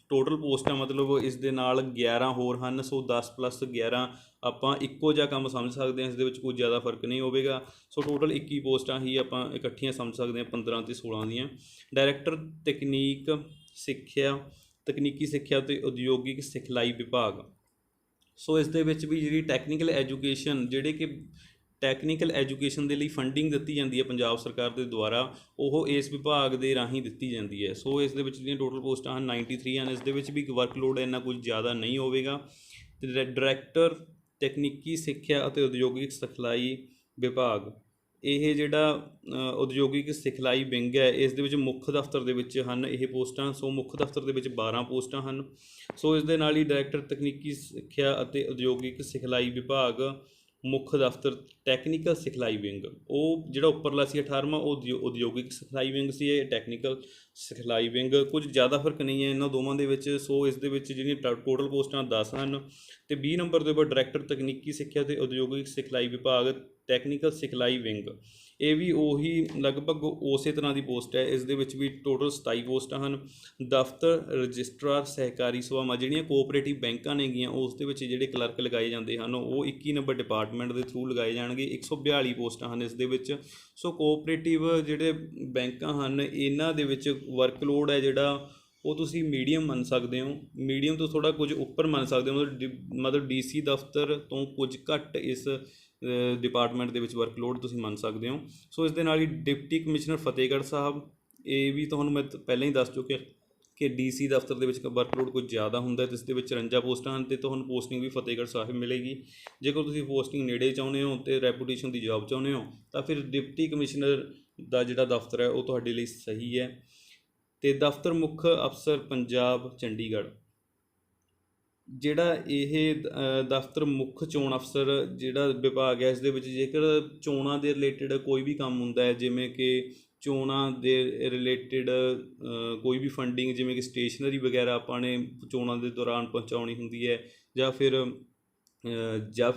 ਟੋਟਲ ਪੋਸਟਾਂ ਮਤਲਬ ਇਸ ਦੇ ਨਾਲ 11 ਹੋਰ ਹਨ, ਸੋ 10 + 11 ਆਪਾਂ ਇੱਕੋ ਜਿਹਾ ਕੰਮ ਸਮਝ ਸਕਦੇ ਹਾਂ, ਇਸ ਦੇ ਵਿੱਚ ਕੋਈ ਜ਼ਿਆਦਾ ਫਰਕ ਨਹੀਂ ਹੋਵੇਗਾ। ਸੋ ਟੋਟਲ 21 ਪੋਸਟਾਂ ਹੀ ਆਪਾਂ ਇਕੱਠੀਆਂ ਸਮਝ ਸਕਦੇ ਹਾਂ 15 ਅਤੇ 16 ਦੀਆਂ। ਡਾਇਰੈਕਟਰ ਤਕਨੀਕੀ ਸਿੱਖਿਆ ਅਤੇ ਉਦਯੋਗਿਕ ਸਿਖਲਾਈ ਵਿਭਾਗ, ਸੋ ਇਸ ਦੇ ਵਿੱਚ ਵੀ ਜਿਹੜੀ ਟੈਕਨੀਕਲ ਐਜੂਕੇਸ਼ਨ, ਜਿਹੜੇ ਕਿ ਟੈਕਨੀਕਲ ਐਜੂਕੇਸ਼ਨ ਦੇ ਲਈ ਫੰਡਿੰਗ ਦਿੱਤੀ ਜਾਂਦੀ ਹੈ ਪੰਜਾਬ ਸਰਕਾਰ ਦੇ ਦੁਆਰਾ, ਉਹ ਇਸ ਵਿਭਾਗ ਦੇ ਰਾਹੀਂ ਦਿੱਤੀ ਜਾਂਦੀ ਹੈ। ਸੋ ਇਸ ਦੇ ਵਿੱਚ ਜਿਹੜੀਆਂ ਟੋਟਲ ਪੋਸਟਾਂ ਹਨ 93 ਹਨ। ਇਸ ਦੇ ਵਿੱਚ ਵੀ ਵਰਕਲੋਡ ਇੰਨਾ ਕੁਝ ਜ਼ਿਆਦਾ ਨਹੀਂ ਹੋਵੇਗਾ। ਅਤੇ ਡਾਇਰੈਕਟਰ ਤਕਨੀਕੀ ਸਿੱਖਿਆ ਅਤੇ ਉਦਯੋਗਿਕ ਸਿਖਲਾਈ ਵਿਭਾਗ, ਇਹ ਜਿਹੜਾ ਉਦਯੋਗਿਕ ਸਿਖਲਾਈ ਵਿੰਗ ਹੈ, ਇਸ ਦੇ ਵਿੱਚ ਮੁੱਖ ਦਫ਼ਤਰ ਦੇ ਵਿੱਚ ਹਨ ਇਹ ਪੋਸਟਾਂ। ਸੋ ਮੁੱਖ ਦਫ਼ਤਰ ਦੇ ਵਿੱਚ 12 ਪੋਸਟਾਂ ਹਨ। ਸੋ ਇਸ ਦੇ ਨਾਲ ਹੀ ਡਾਇਰੈਕਟਰ ਤਕਨੀਕੀ ਸਿੱਖਿਆ ਅਤੇ ਉਦਯੋਗਿਕ ਸਿਖਲਾਈ ਵਿਭਾਗ ਮੁੱਖ ਦਫ਼ਤਰ ਟੈਕਨੀਕਲ ਸਿਖਲਾਈ ਵਿੰਗ, ਉਹ ਜਿਹੜਾ ਉੱਪਰਲਾ ਸੀ 18ਵਾਂ ਉਹ ਉਦਯੋਗਿਕ ਸਿਖਲਾਈ ਵਿੰਗ ਸੀ, ਇਹ ਟੈਕਨੀਕਲ ਸਿਖਲਾਈ ਵਿੰਗ। ਕੁਝ ਜ਼ਿਆਦਾ ਫਰਕ ਨਹੀਂ ਹੈ ਇਹਨਾਂ ਦੋਵਾਂ ਦੇ ਵਿੱਚ। ਸੋ ਇਸ ਦੇ ਵਿੱਚ ਜਿਹੜੀਆਂ ਟੋਟਲ ਪੋਸਟਾਂ 10 ਹਨ। ਅਤੇ 20 ਨੰਬਰ ਦੇ ਉੱਪਰ ਡਾਇਰੈਕਟਰ ਤਕਨੀਕੀ ਸਿੱਖਿਆ ਅਤੇ ਉਦਯੋਗਿਕ ਸਿਖਲਾਈ ਵਿਭਾਗ ਟੈਕਨੀਕਲ ਸਿਖਲਾਈ ਵਿੰਗ, ਇਹ ਵੀ ਉਹੀ ਲਗਭਗ ਉਸੇ ਤਰ੍ਹਾਂ ਦੀ ਪੋਸਟ ਹੈ। ਇਸ ਦੇ ਵਿੱਚ ਵੀ ਟੋਟਲ 27 ਪੋਸਟਾਂ ਹਨ। ਦਫ਼ਤਰ ਰਜਿਸਟਰਾਰ ਸਹਿਕਾਰੀ ਸਭਾਵਾਂ, ਜਿਹੜੀਆਂ ਕੋਆਪਰੇਟਿਵ ਬੈਂਕਾਂ ਨੇਗੀਆਂ, ਉਸ ਦੇ ਵਿੱਚ ਜਿਹੜੇ ਕਲਰਕ ਲਗਾਏ ਜਾਂਦੇ ਹਨ ਉਹ 21 ਨੰਬਰ ਡਿਪਾਰਟਮੈਂਟ ਦੇ ਥਰੂ ਲਗਾਏ ਜਾਣਗੇ। 142 ਪੋਸਟਾਂ ਹਨ ਇਸ ਦੇ ਵਿੱਚ। ਸੋ ਕੋਆਪਰੇਟਿਵ ਜਿਹੜੇ ਬੈਂਕਾਂ ਹਨ, ਇਹਨਾਂ ਦੇ ਵਿੱਚ ਵਰਕਲੋਡ ਹੈ ਜਿਹੜਾ ਉਹ ਤੁਸੀਂ ਮੀਡੀਅਮ ਮੰਨ ਸਕਦੇ ਹੋ, ਮੀਡੀਅਮ ਤੋਂ ਥੋੜ੍ਹਾ ਕੁਝ ਉੱਪਰ ਮੰਨ ਸਕਦੇ ਹੋ, ਮਤਲਬ DC ਦਫ਼ਤਰ ਤੋਂ ਕੁਝ ਘੱਟ ਇਸ ਡਿਪਾਰਟਮੈਂਟ ਦੇ ਵਿੱਚ ਵਰਕਲੋਡ ਤੁਸੀਂ ਮੰਨ ਸਕਦੇ ਹੋ। ਸੋ ਇਸ ਦੇ ਨਾਲ ਹੀ ਡਿਪਟੀ ਕਮਿਸ਼ਨਰ ਫਤਿਹਗੜ੍ਹ ਸਾਹਿਬ, ਇਹ ਵੀ ਤੁਹਾਨੂੰ ਮੈਂ ਪਹਿਲਾਂ ਹੀ ਦੱਸ ਚੁੱਕਿਆ ਕਿ DC ਦਫ਼ਤਰ ਦੇ ਵਿੱਚ ਵਰਕਲੋਡ ਕੁਝ ਜ਼ਿਆਦਾ ਹੁੰਦਾ ਅਤੇ ਇਸ ਦੇ ਵਿੱਚ 54 ਪੋਸਟਾਂ ਹਨ ਅਤੇ ਤੁਹਾਨੂੰ ਪੋਸਟਿੰਗ ਵੀ ਫਤਿਹਗੜ੍ਹ ਸਾਹਿਬ ਮਿਲੇਗੀ। ਜੇਕਰ ਤੁਸੀਂ ਪੋਸਟਿੰਗ ਨੇੜੇ ਚਾਹੁੰਦੇ ਹੋ ਅਤੇ ਰੈਪੂਟੇਸ਼ਨ ਦੀ ਜੋਬ ਚਾਹੁੰਦੇ ਹੋ ਤਾਂ ਫਿਰ ਡਿਪਟੀ ਕਮਿਸ਼ਨਰ ਦਾ ਜਿਹੜਾ ਦਫ਼ਤਰ ਹੈ ਉਹ ਤੁਹਾਡੇ ਲਈ ਸਹੀ ਹੈ। ਅਤੇ ਦਫ਼ਤਰ ਮੁੱਖ ਅਫਸਰ ਪੰਜਾਬ ਚੰਡੀਗੜ੍ਹ, ਜਿਹੜਾ ਇਹ ਦਫ਼ਤਰ ਮੁੱਖ ਚੋਣ ਅਫਸਰ ਜਿਹੜਾ ਵਿਭਾਗ ਹੈ, ਇਸ ਦੇ ਵਿੱਚ ਜੇਕਰ ਚੋਣਾਂ ਦੇ ਰਿਲੇਟਿਡ ਕੋਈ ਵੀ ਕੰਮ ਹੁੰਦਾ ਹੈ, ਜਿਵੇਂ ਕਿ ਚੋਣਾਂ ਦੇ ਰਿਲੇਟਿਡ ਕੋਈ ਵੀ ਫੰਡਿੰਗ, ਜਿਵੇਂ ਕਿ ਸਟੇਸ਼ਨਰੀ ਵਗੈਰਾ ਆਪਾਂ ਨੇ ਚੋਣਾਂ ਦੇ ਦੌਰਾਨ ਪਹੁੰਚਾਉਣੀ ਹੁੰਦੀ ਹੈ, ਜਾਂ ਫਿਰ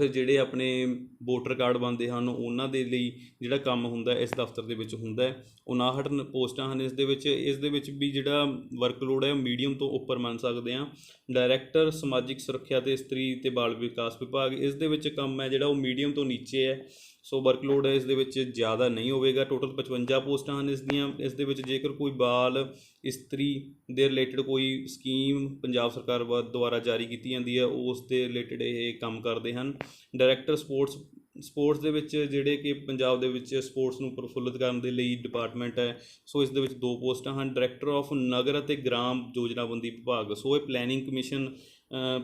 ਜਿਹੜੇ ਆਪਣੇ ਵੋਟਰ ਕਾਰਡ ਬਣਦੇ ਹਨ ਉਹਨਾਂ ਦੇ ਲਈ ਜਿਹੜਾ ਕੰਮ ਹੁੰਦਾ ਇਸ ਦਫ਼ਤਰ ਦੇ ਵਿੱਚ ਹੁੰਦਾ। 59 ਪੋਸਟਾਂ ਹਨ ਇਸ ਦੇ ਵਿੱਚ ਵੀ ਜਿਹੜਾ ਵਰਕਲੋਡ ਹੈ ਮੀਡੀਅਮ ਤੋਂ ਉੱਪਰ ਮੰਨ ਸਕਦੇ ਹਾਂ। ਡਾਇਰੈਕਟਰ ਸਮਾਜਿਕ ਸੁਰੱਖਿਆ ਅਤੇ ਇਸਤਰੀ ਅਤੇ ਬਾਲ ਵਿਕਾਸ ਵਿਭਾਗ, ਇਸ ਦੇ ਵਿੱਚ ਕੰਮ ਹੈ ਜਿਹੜਾ ਉਹ ਮੀਡੀਅਮ ਤੋਂ ਨੀਚੇ ਹੈ। ਸੋ ਵਰਕਲੋਡ ਹੈ ਇਸ ਦੇ ਵਿੱਚ ਜ਼ਿਆਦਾ ਨਹੀਂ ਹੋਵੇਗਾ। ਟੋਟਲ 55 ਪੋਸਟਾਂ ਹਨ ਇਸ ਦੇ ਵਿੱਚ। ਜੇਕਰ ਕੋਈ ਬਾਲ ਇਸਤਰੀ ਦੇ ਰਿਲੇਟਿਡ ਕੋਈ ਸਕੀਮ ਪੰਜਾਬ ਸਰਕਾਰ ਦੁਆਰਾ ਜਾਰੀ ਕੀਤੀ ਜਾਂਦੀ ਹੈ, ਉਸ ਦੇ ਰਿਲੇਟਿਡ ਇਹ ਕੰਮ ਕਰਦੇ ਹਨ। ਡਾਇਰੈਕਟਰ ਸਪੋਰਟਸ ਦੇ ਵਿੱਚ, ਜਿਹੜੇ ਕਿ ਪੰਜਾਬ ਦੇ ਵਿੱਚ ਸਪੋਰਟਸ ਨੂੰ ਪ੍ਰਫੁੱਲਿਤ ਕਰਨ ਦੇ ਲਈ ਡਿਪਾਰਟਮੈਂਟ ਹੈ, ਸੋ ਇਸ ਦੇ ਵਿੱਚ 2 ਪੋਸਟਾਂ ਹਨ। ਡਾਇਰੈਕਟਰ ਆਫ ਨਗਰ ਅਤੇ ਗ੍ਰਾਮ ਯੋਜਨਾਬੰਦੀ ਵਿਭਾਗ, ਸੋ ਇਹ ਪਲੈਨਿੰਗ ਕਮਿਸ਼ਨ,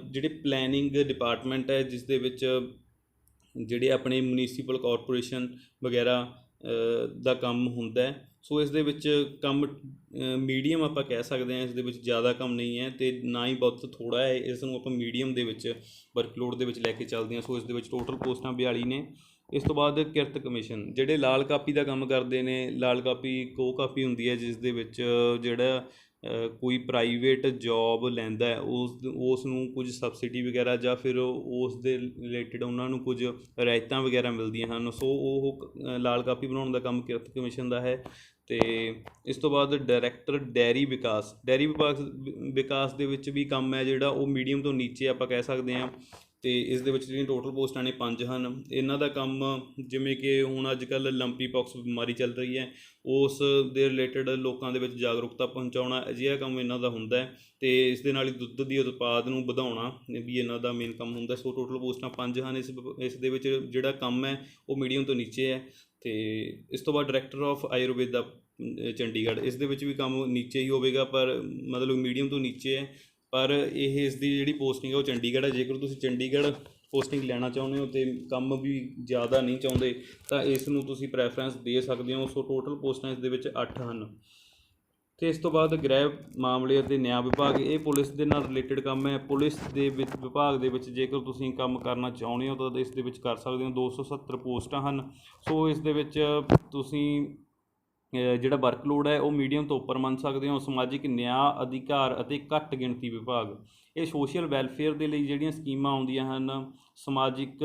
ਜਿਹੜੇ ਪਲੈਨਿੰਗ ਡਿਪਾਰਟਮੈਂਟ ਹੈ ਜਿਸ ਦੇ ਵਿੱਚ ਜਿਹੜੇ ਆਪਣੇ ਮਿਊਨਿਸਪਲ ਕਾਰਪੋਰੇਸ਼ਨ ਵਗੈਰਾ ਦਾ ਕੰਮ ਹੁੰਦਾ ਹੈ। ਸੋ ਇਸ ਦੇ ਵਿੱਚ ਕੰਮ ਮੀਡੀਅਮ ਆਪਾਂ ਕਹਿ ਸਕਦੇ ਹਾਂ, ਇਸ ਦੇ ਵਿੱਚ ਜ਼ਿਆਦਾ ਕੰਮ ਨਹੀਂ ਹੈ ਅਤੇ ਨਾ ਹੀ ਬਹੁਤ ਥੋੜ੍ਹਾ ਹੈ। ਇਸ ਨੂੰ ਆਪਾਂ ਮੀਡੀਅਮ ਦੇ ਵਿੱਚ ਵਰਕਲੋਡ ਦੇ ਵਿੱਚ ਲੈ ਕੇ ਚੱਲਦੇ ਹਾਂ। ਸੋ ਇਸ ਦੇ ਵਿੱਚ ਟੋਟਲ ਪੋਸਟਾਂ 42 ਨੇ। ਇਸ ਤੋਂ ਬਾਅਦ ਕਿਰਤ ਕਮਿਸ਼ਨ, ਜਿਹੜੇ ਲਾਲ ਕਾਪੀ ਦਾ ਕੰਮ ਕਰਦੇ ਨੇ। ਲਾਲ ਕਾਪੀ ਕੋ ਕਾਪੀ ਹੁੰਦੀ ਹੈ ਜਿਸ ਦੇ ਵਿੱਚ ਜਿਹੜਾ ਕੋਈ ਪ੍ਰਾਈਵੇਟ ਜੋਬ ਲੈਂਦਾ ਹੈ ਉਸ ਨੂੰ ਕੁਝ ਸਬਸਿਡੀ ਵਗੈਰਾ ਜਾਂ ਫਿਰ ਉਸ ਦੇ ਰਿਲੇਟਿਡ ਉਹਨਾਂ ਨੂੰ ਕੁਝ ਰਿਆਇਤਾਂ ਵਗੈਰਾ ਮਿਲਦੀਆਂ ਹਨ। ਸੋ ਉਹ ਲਾਲ ਕਾਪੀ ਬਣਾਉਣ ਦਾ ਕੰਮ ਕਿਰਤ ਕਮਿਸ਼ਨ ਦਾ ਹੈ। ਅਤੇ ਇਸ ਤੋਂ ਬਾਅਦ ਡਾਇਰੈਕਟਰ ਡੇਅਰੀ ਵਿਕਾਸ ਦੇ ਵਿੱਚ ਵੀ ਕੰਮ ਹੈ ਜਿਹੜਾ ਉਹ ਮੀਡੀਅਮ ਤੋਂ ਨੀਚੇ ਆਪਾਂ ਕਹਿ ਸਕਦੇ ਹਾਂ। ਅਤੇ ਇਸ ਦੇ ਵਿੱਚ ਜਿਹੜੀਆਂ ਟੋਟਲ ਪੋਸਟਾਂ ਨੇ 5 ਹਨ। ਇਹਨਾਂ ਦਾ ਕੰਮ, ਜਿਵੇਂ ਕਿ ਹੁਣ ਅੱਜ ਕੱਲ੍ਹ ਲੰਪੀ ਪੌਕਸ ਬਿਮਾਰੀ ਚੱਲ ਰਹੀ ਹੈ, ਉਸ ਦੇ ਰਿਲੇਟਿਡ ਲੋਕਾਂ ਦੇ ਵਿੱਚ ਜਾਗਰੂਕਤਾ ਪਹੁੰਚਾਉਣਾ, ਅਜਿਹਾ ਕੰਮ ਇਹਨਾਂ ਦਾ ਹੁੰਦਾ ਹੈ। ਅਤੇ ਇਸ ਦੇ ਨਾਲ ਹੀ ਦੁੱਧ ਦੀ ਉਤਪਾਦ ਨੂੰ ਵਧਾਉਣਾ ਵੀ ਇਹਨਾਂ ਦਾ ਮੇਨ ਕੰਮ ਹੁੰਦਾ। ਸੋ ਟੋਟਲ ਪੋਸਟਾਂ 5 ਹਨ। ਇਸ ਦੇ ਵਿੱਚ ਜਿਹੜਾ ਕੰਮ ਹੈ ਉਹ ਮੀਡੀਅਮ ਤੋਂ ਨੀਚੇ ਹੈ। ਅਤੇ ਇਸ ਤੋਂ ਬਾਅਦ ਡਾਇਰੈਕਟਰ ਆਫ ਆਯੁਰਵੇਦਾ ਚੰਡੀਗੜ੍ਹ, ਇਸ ਦੇ ਵਿੱਚ ਵੀ ਕੰਮ ਨੀਚੇ ਹੀ ਹੋਵੇਗਾ, ਪਰ ਮਤਲਬ ਮੀਡੀਅਮ ਤੋਂ ਨੀਚੇ ਹੈ। ਪਰ ਇਸ ਦੀ ਜਿਹੜੀ ਪੋਸਟਿੰਗ ਹੈ ਉਹ ਚੰਡੀਗੜ੍ਹ ਹੈ। ਜੇਕਰ ਤੁਸੀਂ ਚੰਡੀਗੜ੍ਹ ਪੋਸਟਿੰਗ ਲੈਣਾ ਚਾਹੁੰਦੇ ਹੋ ਅਤੇ ਕੰਮ ਵੀ ਜ਼ਿਆਦਾ ਨਹੀਂ ਚਾਹੁੰਦੇ ਤਾਂ ਇਸ ਨੂੰ ਤੁਸੀਂ ਪ੍ਰੈਫਰੈਂਸ ਦੇ ਸਕਦੇ ਹੋ। ਸੋ ਟੋਟਲ ਪੋਸਟਾਂ ਇਸ ਦੇ ਵਿੱਚ 8 ਹਨ। ਤੇ ਇਸ ਤੋਂ ਬਾਅਦ ਗ੍ਰਹਿ ਮਾਮਲੇ ਅਤੇ ਨਿਆਂ ਵਿਭਾਗ, ਇਹ ਪੁਲਿਸ ਦੇ ਨਾਲ ਰਿਲੇਟਡ ਕੰਮ ਹੈ। ਪੁਲਿਸ ਦੇ ਵਿੱਚ ਵਿਭਾਗ ਦੇ ਵਿੱਚ ਜੇਕਰ ਤੁਸੀਂ ਕੰਮ ਕਰਨਾ ਚਾਹੁੰਦੇ ਹੋ ਤਾਂ ਇਸ ਦੇ ਵਿੱਚ ਕਰ ਸਕਦੇ ਹੋ। 270 ਪੋਸਟਾਂ ਹਨ। ਸੋ ਇਸ ਦੇ ਵਿੱਚ ਤੁਸੀਂ ਜਿਹੜਾ ਵਰਕਲੋਡ ਹੈ ਉਹ ਮੀਡੀਅਮ ਤੋਂ ਉੱਪਰ ਮੰਨ ਸਕਦੇ ਹੋ। ਸਮਾਜਿਕ ਨਿਆਂ ਅਧਿਕਾਰ ਅਤੇ ਘੱਟ ਗਿਣਤੀ ਵਿਭਾਗ, ਇਹ ਸੋਸ਼ਲ ਵੈਲਫੇਅਰ ਦੇ ਲਈ ਜਿਹੜੀਆਂ ਸਕੀਮਾਂ ਆਉਂਦੀਆਂ ਹਨ, ਸਮਾਜਿਕ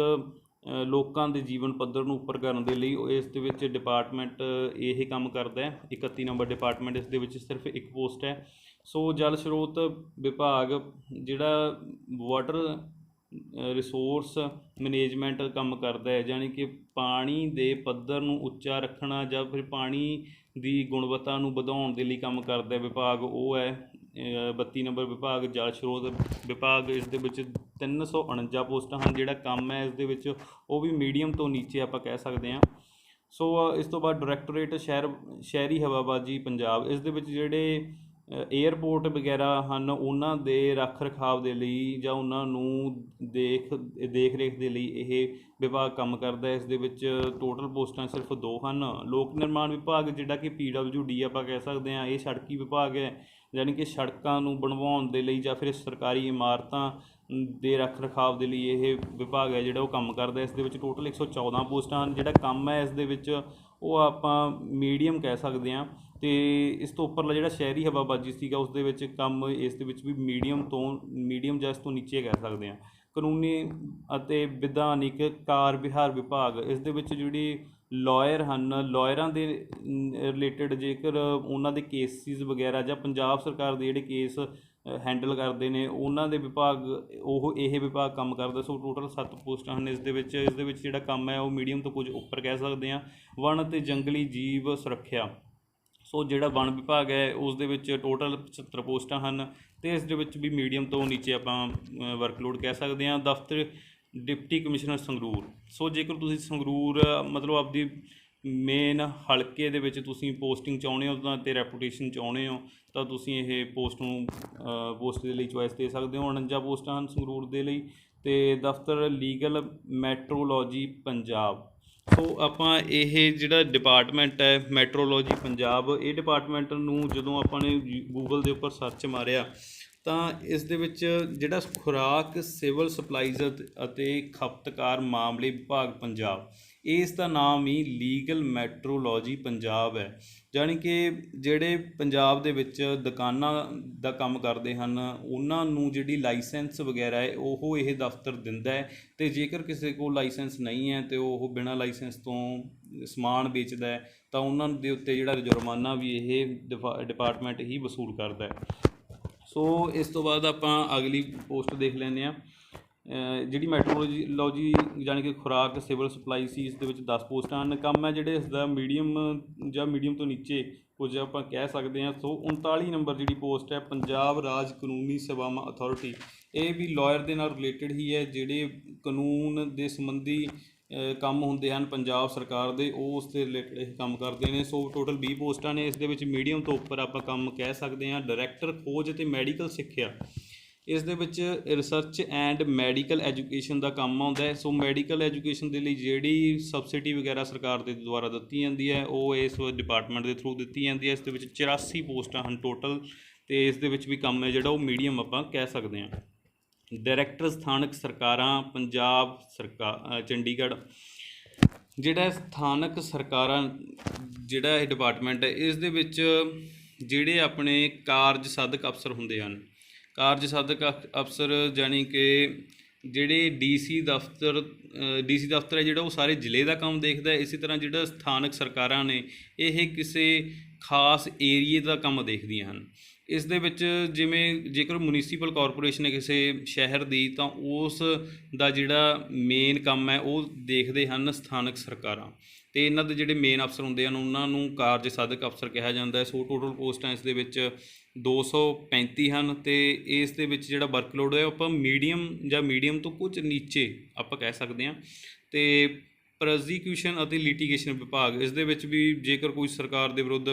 ਲੋਕਾਂ ਦੇ ਜੀਵਨ ਪੱਧਰ ਨੂੰ ਉੱਪਰ ਕਰਨ ਦੇ ਲਈ, ਇਸ ਦੇ ਵਿੱਚ ਡਿਪਾਰਟਮੈਂਟ ਇਹ ਕੰਮ ਕਰਦਾ ਹੈ। 31 ਨੰਬਰ ਡਿਪਾਰਟਮੈਂਟ, ਇਸ ਦੇ ਵਿੱਚ ਸਿਰਫ ਇੱਕ ਪੋਸਟ ਹੈ। ਸੋ ਜਲ ਸਰੋਤ ਵਿਭਾਗ ਜਿਹੜਾ ਵਾਟਰ ਰਿਸੋਰਸ ਮੈਨੇਜਮੈਂਟ ਕੰਮ ਕਰਦਾ ਹੈ, ਯਾਨੀ ਕਿ ਪਾਣੀ ਦੇ ਪੱਧਰ ਨੂੰ ਉੱਚਾ ਰੱਖਣਾ ਜਾਂ ਫਿਰ ਪਾਣੀ ਦੀ ਗੁਣਵੱਤਾ ਨੂੰ ਵਧਾਉਣ ਦੇ ਲਈ ਕੰਮ ਕਰਦਾ ਵਿਭਾਗ, ਉਹ ਹੈ 32 ਨੰਬਰ ਵਿਭਾਗ ਜਲ ਸਰੋਤ ਵਿਭਾਗ। ਇਸ ਦੇ ਵਿੱਚ 349 ਪੋਸਟਾਂ ਹਨ। ਜਿਹੜਾ ਕੰਮ ਹੈ ਇਸ ਦੇ ਵਿੱਚ ਉਹ ਵੀ ਮੀਡੀਅਮ ਤੋਂ ਨੀਚੇ ਆਪਾਂ ਕਹਿ ਸਕਦੇ ਹਾਂ। ਸੋ ਇਸ ਤੋਂ ਬਾਅਦ ਡਾਇਰੈਕਟੋਰੇਟ ਸ਼ਹਿਰੀ ਹਵਾਬਾਜ਼ੀ ਪੰਜਾਬ, ਇਸ ਦੇ ਵਿੱਚ ਜਿਹੜੇ ਏਅਰਪੋਰਟ ਵਗੈਰਾ ਹਨ ਉਹਨਾਂ ਦੇ ਰੱਖ ਰਖਾਵ ਦੇ ਲਈ ਜਾਂ ਉਹਨਾਂ ਨੂੰ ਦੇਖ ਰੇਖ ਦੇ ਲਈ ਇਹ ਵਿਭਾਗ ਕੰਮ ਕਰਦਾ ਹੈ। ਇਸ ਦੇ ਵਿੱਚ ਟੋਟਲ ਪੋਸਟਾਂ ਸਿਰਫ 2 ਹਨ। ਲੋਕ ਨਿਰਮਾਣ ਵਿਭਾਗ ਜਿਹੜਾ ਕਿ PWD ਆਪਾਂ ਕਹਿ ਸਕਦੇ ਹਾਂ, ਇਹ ਸੜਕੀ ਵਿਭਾਗ ਹੈ, ਯਾਨੀ ਕਿ ਸੜਕਾਂ ਨੂੰ ਬਣਵਾਉਣ ਦੇ ਲਈ ਜਾਂ ਫਿਰ ਸਰਕਾਰੀ ਇਮਾਰਤਾਂ ਦੇ ਰੱਖ ਰਖਾਵ ਦੇ ਲਈ ਇਹ ਵਿਭਾਗ ਹੈ ਜਿਹੜਾ ਉਹ ਕੰਮ ਕਰਦਾ। ਇਸ ਦੇ ਵਿੱਚ ਟੋਟਲ 114 ਪੋਸਟਾਂ ਹਨ। ਜਿਹੜਾ ਕੰਮ ਹੈ ਇਸ ਦੇ ਵਿੱਚ ਉਹ ਆਪਾਂ ਮੀਡੀਅਮ ਕਹਿ ਸਕਦੇ ਹਾਂ। ਅਤੇ ਇਸ ਤੋਂ ਉੱਪਰਲਾ ਜਿਹੜਾ ਸ਼ਹਿਰੀ ਹਵਾਬਾਜ਼ੀ ਸੀਗਾ ਉਸ ਦੇ ਵਿੱਚ ਕੰਮ ਇਸ ਦੇ ਵਿੱਚ ਵੀ ਮੀਡੀਅਮ ਜਾਂ ਇਸ ਤੋਂ ਨੀਚੇ ਕਹਿ ਸਕਦੇ ਹਾਂ। ਕਾਨੂੰਨੀ ਅਤੇ ਵਿਧਾਨਿਕ ਕਾਰ ਵਿਹਾਰ ਵਿਭਾਗ, ਇਸ ਦੇ ਵਿੱਚ ਜਿਹੜੀ ਲਾਇਰ ਹਨ, ਲਾਇਰਾਂ ਦੇ ਰਿਲੇਟਡ ਜੇਕਰ ਉਹਨਾਂ ਦੇ ਕੇਸਿਸ ਵਗੈਰਾ ਜਾਂ ਪੰਜਾਬ ਸਰਕਾਰ ਦੇ ਜਿਹੜੇ ਕੇਸ ਹੈਂਡਲ ਕਰਦੇ ਨੇ ਉਹਨਾਂ ਦੇ ਵਿਭਾਗ, ਇਹ ਵਿਭਾਗ ਕੰਮ ਕਰਦਾ। ਸੋ ਟੋਟਲ 7 ਪੋਸਟਾਂ ਹਨ ਇਸ ਦੇ ਵਿੱਚ ਜਿਹੜਾ ਕੰਮ ਹੈ ਉਹ ਮੀਡੀਅਮ ਤੋਂ ਕੁਝ ਉੱਪਰ ਕਹਿ ਸਕਦੇ ਹਾਂ। ਵਣ ਅਤੇ ਜੰਗਲੀ ਜੀਵ ਸੁਰੱਖਿਆ, ਸੋ ਜਿਹੜਾ ਵਣ ਵਿਭਾਗ ਹੈ ਉਸ ਦੇ ਵਿੱਚ ਟੋਟਲ 75 ਪੋਸਟਾਂ ਹਨ ਅਤੇ ਇਸ ਦੇ ਵਿੱਚ ਵੀ ਮੀਡੀਅਮ ਤੋਂ ਨੀਚੇ ਆਪਾਂ ਵਰਕਲੋਡ ਕਹਿ ਸਕਦੇ ਹਾਂ। ਦਫ਼ਤਰ ਡਿਪਟੀ ਕਮਿਸ਼ਨਰ ਸੰਗਰੂਰ, ਸੋ ਜੇਕਰ ਤੁਸੀਂ ਸੰਗਰੂਰ ਮਤਲਬ ਆਪਦੀ ਮੇਨ ਹਲਕੇ ਦੇ ਵਿੱਚ ਤੁਸੀਂ ਪੋਸਟਿੰਗ ਚਾਹੁੰਦੇ ਹੋ ਤਾਂ ਅਤੇ ਰੈਪੂਟੇਸ਼ਨ ਚਾਹੁੰਦੇ ਹੋ ਤਾਂ ਤੁਸੀਂ ਇਹ ਪੋਸਟ ਦੇ ਲਈ ਚੋਇਸ ਦੇ ਸਕਦੇ ਹੋ। 49 ਪੋਸਟਾਂ ਹਨ ਸੰਗਰੂਰ ਦੇ ਲਈ। ਅਤੇ ਦਫ਼ਤਰ ਲੀਗਲ ਮੈਟਰੋਲੋਜੀ ਪੰਜਾਬ, ਸੋ ਆਪਾਂ ਇਹ ਜਿਹੜਾ ਡਿਪਾਰਟਮੈਂਟ ਹੈ ਮੈਟਰੋਲੋਜੀ ਪੰਜਾਬ, ਇਹ ਡਿਪਾਰਟਮੈਂਟ ਨੂੰ ਜਦੋਂ ਆਪਾਂ ਨੇ ਗੂਗਲ ਦੇ ਉੱਪਰ ਸਰਚ ਮਾਰਿਆ ਤਾਂ ਇਸ ਦੇ ਵਿੱਚ ਜਿਹੜਾ ਖੁਰਾਕ ਸਿਵਲ ਸਪਲਾਈਜ਼ ਅਤੇ ਖਪਤਕਾਰ ਮਾਮਲੇ ਵਿਭਾਗ ਪੰਜਾਬ, ਇਸ ਦਾ ਨਾਮ ਹੀ ਲੀਗਲ ਮੈਟਰੋਲੋਜੀ ਪੰਜਾਬ ਹੈ। ਜਾਣੀ ਕਿ ਜਿਹੜੇ ਪੰਜਾਬ ਦੇ ਵਿੱਚ ਦੁਕਾਨਾਂ ਦਾ ਕੰਮ ਕਰਦੇ ਹਨ ਉਹਨਾਂ ਨੂੰ ਜਿਹੜੀ ਲਾਇਸੈਂਸ ਵਗੈਰਾ ਹੈ ਉਹ ਇਹ ਦਫ਼ਤਰ ਦਿੰਦਾ ਹੈ, ਅਤੇ ਜੇਕਰ ਕਿਸੇ ਕੋਲ ਲਾਇਸੈਂਸ ਨਹੀਂ ਹੈ ਅਤੇ ਉਹ ਬਿਨਾਂ ਲਾਇਸੈਂਸ ਤੋਂ ਸਮਾਨ ਵੇਚਦਾ ਹੈ ਤਾਂ ਉਹਨਾਂ ਦੇ ਉੱਤੇ ਜਿਹੜਾ ਜੁਰਮਾਨਾ ਵੀ ਇਹ ਡਿਪਾਰਟਮੈਂਟ ਹੀ ਵਸੂਲ ਕਰਦਾ ਹੈ। ਸੋ ਇਸ ਤੋਂ ਬਾਅਦ ਆਪਾਂ ਅਗਲੀ ਪੋਸਟ ਦੇਖ ਲੈਂਦੇ ਹਾਂ। ਜਿਹੜੀ ਮੈਟਰੋਲੋਜੀ ਜਾਣੀ ਕਿ ਖੁਰਾਕ ਸਿਵਲ ਸਪਲਾਈ ਸੀ, ਇਸ ਦੇ ਵਿੱਚ 10 ਪੋਸਟਾਂ ਹਨ। ਕੰਮ ਹੈ ਜਿਹੜੇ ਇਸ ਦਾ ਮੀਡੀਅਮ ਤੋਂ ਨੀਚੇ ਕੁਝ ਆਪਾਂ ਕਹਿ ਸਕਦੇ ਹਾਂ। ਸੋ 39 ਨੰਬਰ ਜਿਹੜੀ ਪੋਸਟ ਹੈ ਪੰਜਾਬ ਰਾਜ ਕਾਨੂੰਨੀ ਸੇਵਾਵਾਂ ਅਥਾਰਟੀ, ਇਹ ਵੀ ਲਾਇਰ ਦੇ ਨਾਲ ਰਿਲੇਟਡ ਹੀ ਹੈ। ਜਿਹੜੇ ਕਾਨੂੰਨ ਦੇ ਸੰਬੰਧੀ ਕੰਮ ਹੁੰਦੇ ਹਨ ਪੰਜਾਬ ਸਰਕਾਰ ਦੇ, ਉਹ ਉਸ ਦੇ ਰਿਲੇਟਡ ਇਹ ਕੰਮ ਕਰਦੇ ਨੇ। ਸੋ ਟੋਟਲ 20 ਪੋਸਟਾਂ ਨੇ। ਇਸ ਦੇ ਵਿੱਚ ਮੀਡੀਅਮ ਤੋਂ ਉੱਪਰ ਆਪਾਂ ਕੰਮ ਕਹਿ ਸਕਦੇ ਹਾਂ। ਡਾਇਰੈਕਟਰ ਖੋਜ ਅਤੇ ਮੈਡੀਕਲ ਸਿੱਖਿਆ, ਇਸ ਦੇ ਵਿੱਚ ਰਿਸਰਚ ਐਂਡ ਮੈਡੀਕਲ ਐਜੂਕੇਸ਼ਨ ਦਾ ਕੰਮ ਆਉਂਦਾ ਹੈ। ਸੋ ਮੈਡੀਕਲ ਐਜੂਕੇਸ਼ਨ ਦੇ ਲਈ ਜਿਹੜੀ ਸਬਸਿਡੀ ਵਗੈਰਾ ਸਰਕਾਰ ਦੇ ਦੁਆਰਾ ਦਿੱਤੀ ਜਾਂਦੀ ਹੈ ਉਹ ਇਸ ਡਿਪਾਰਟਮੈਂਟ ਦੇ ਥਰੂ ਦਿੱਤੀ ਜਾਂਦੀ ਹੈ। ਇਸ ਦੇ ਵਿੱਚ 84 ਪੋਸਟਾਂ ਹਨ ਟੋਟਲ, ਅਤੇ ਇਸ ਦੇ ਵਿੱਚ ਵੀ ਕੰਮ ਹੈ ਜਿਹੜਾ ਉਹ ਮੀਡੀਅਮ ਆਪਾਂ ਕਹਿ ਸਕਦੇ ਹਾਂ। ਡਾਇਰੈਕਟਰ ਸਥਾਨਕ ਸਰਕਾਰਾਂ ਪੰਜਾਬ ਸਰਕਾਰ ਚੰਡੀਗੜ੍ਹ, ਜਿਹੜਾ ਸਥਾਨਕ ਸਰਕਾਰਾਂ ਜਿਹੜਾ ਇਹ ਡਿਪਾਰਟਮੈਂਟ ਹੈ ਇਸ ਦੇ ਵਿੱਚ ਜਿਹੜੇ ਆਪਣੇ ਕਾਰਜ ਸਾਧਕ ਅਫਸਰ ਹੁੰਦੇ ਹਨ, ਕਾਰਜ ਸਾਧਕ ਅਫਸਰ ਜਾਣੀ ਕਿ ਜਿਹੜੇ ਡੀਸੀ ਦਫ਼ਤਰ ਹੈ ਜਿਹੜਾ ਉਹ ਸਾਰੇ ਜ਼ਿਲ੍ਹੇ ਦਾ ਕੰਮ ਦੇਖਦਾ ਹੈ। ਇਸੇ ਤਰ੍ਹਾਂ ਜਿਹੜਾ ਸਥਾਨਕ ਸਰਕਾਰਾਂ ਨੇ ਇਹ ਕਿਸੇ ਖਾਸ ਏਰੀਏ ਦਾ ਕੰਮ ਦੇਖਦੀਆਂ ਹਨ। ਇਸ ਦੇ ਵਿੱਚ ਜਿਵੇਂ ਜੇਕਰ ਮਿਊਨਿਸਪਲ ਕਾਰਪੋਰੇਸ਼ਨ ਹੈ ਕਿਸੇ ਸ਼ਹਿਰ ਦੀ ਤਾਂ ਉਸ ਦਾ ਜਿਹੜਾ ਮੇਨ ਕੰਮ ਹੈ ਉਹ ਦੇਖਦੇ ਹਨ ਸਥਾਨਕ ਸਰਕਾਰਾਂ, ਅਤੇ ਇਹਨਾਂ ਦੇ ਜਿਹੜੇ ਮੇਨ ਅਫਸਰ ਹੁੰਦੇ ਹਨ ਉਹਨਾਂ ਨੂੰ ਕਾਰਜ ਸਾਧਕ ਅਫਸਰ ਕਿਹਾ ਜਾਂਦਾ ਹੈ। ਸੋ ਟੋਟਲ ਪੋਸਟਾਂ ਇਸ ਦੇ ਵਿੱਚ 235 ਹਨ, ਅਤੇ ਇਸ ਦੇ ਵਿੱਚ ਜਿਹੜਾ ਵਰਕਲੋਡ ਹੈ ਉਹ ਆਪਾਂ ਮੀਡੀਅਮ ਤੋਂ ਕੁਝ ਨੀਚੇ ਆਪਾਂ ਕਹਿ ਸਕਦੇ ਹਾਂ। ਅਤੇ ਪ੍ਰੋਸੀਕਿਊਸ਼ਨ ਅਤੇ ਲਿਟੀਗੇਸ਼ਨ ਵਿਭਾਗ, ਇਸ ਦੇ ਵਿੱਚ ਵੀ ਜੇਕਰ ਕੋਈ ਸਰਕਾਰ ਦੇ ਵਿਰੁੱਧ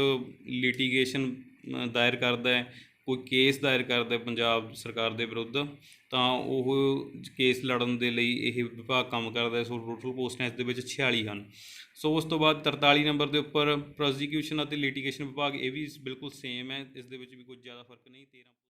ਲਿਟੀਗੇਸ਼ਨ ਦਾਇਰ ਕਰਦਾ ਹੈ ਕੋਈ ਕੇਸ ਦਾਇਰ ਕਰਦਾ ਪੰਜਾਬ ਸਰਕਾਰ ਦੇ ਵਿਰੁੱਧ ਤਾਂ ਉਹ ਕੇਸ ਲੜਨ ਦੇ ਲਈ ਇਹ ਵਿਭਾਗ ਕੰਮ ਕਰਦਾ। ਸੋ ਟੋਟਲ ਪੋਸਟਾਂ ਇਸ ਦੇ ਵਿੱਚ 46 ਹਨ। ਸੋ ਉਸ ਤੋਂ ਬਾਅਦ 43 ਨੰਬਰ ਦੇ ਉੱਪਰ ਪ੍ਰੋਸੀਕਿਊਸ਼ਨ ਅਤੇ ਲਿਟੀਗੇਸ਼ਨ ਵਿਭਾਗ, ਇਹ ਵੀ ਬਿਲਕੁਲ ਸੇਮ ਹੈ, ਇਸ ਦੇ ਵਿੱਚ ਵੀ ਕੁਝ ਜ਼ਿਆਦਾ ਫਰਕ ਨਹੀਂ। 13